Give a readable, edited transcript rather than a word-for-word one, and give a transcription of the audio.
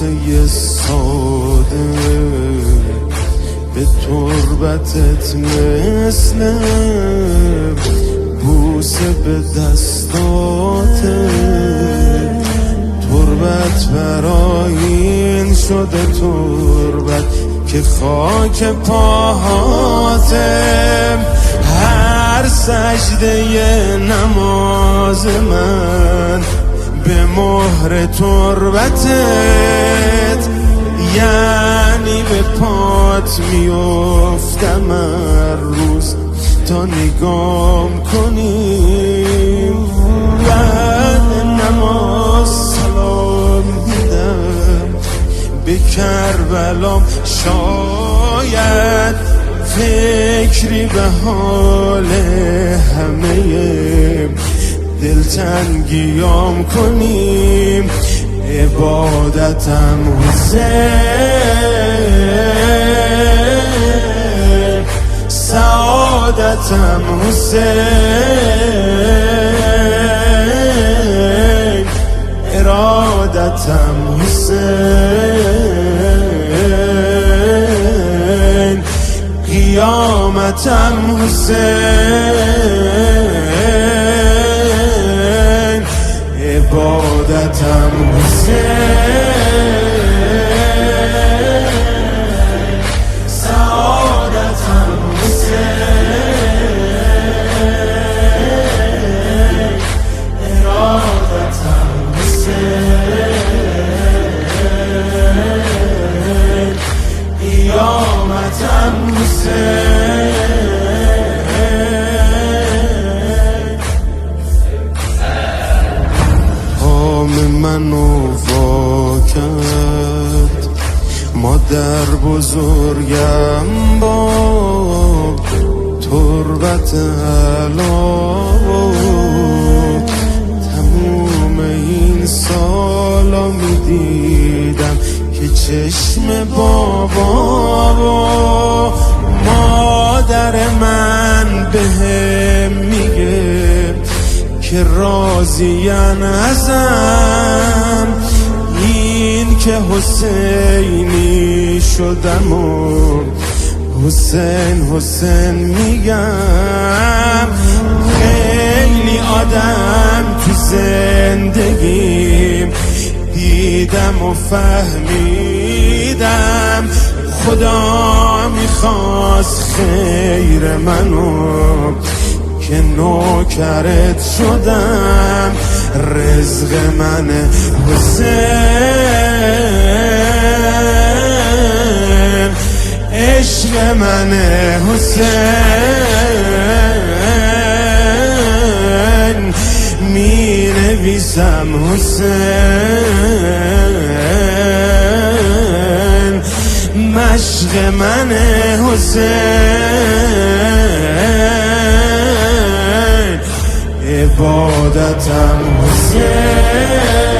بوسه ساده به تربتت مثل بوسه به دستاته. تربت برآیین شده، تربت که خاک پاهاته. هر سجده نماز من به مهر تربتت، یعنی به پات میافتم هر روز تا نگام کنیم. بعد نماز سلام دیدم به کربلام، شاید فکری به حال همه دلتنگیام کنیم. عبادتم حسین، سعادتم حسین، ارادتم حسین، قیامتم حسین، عبادتم حسین، سعادتم حسین، ارادتم حسین، قیامتم حسین. منو وا کرد مادر بزرگم با تربت علا. تموم این سالا میدیدم که چشم بابا و مادر من بهم میگه که راضین ازم، این که حسینی شدم و حسین حسین میگم. خیلی آدم تو زندگیم دیدم و فهمیدم خدا میخواست خیر منو که نوکرت شدم. رزق من حسین، عشق من حسین، می نویسم حسین، مشق من حسین، عبادتم حسین.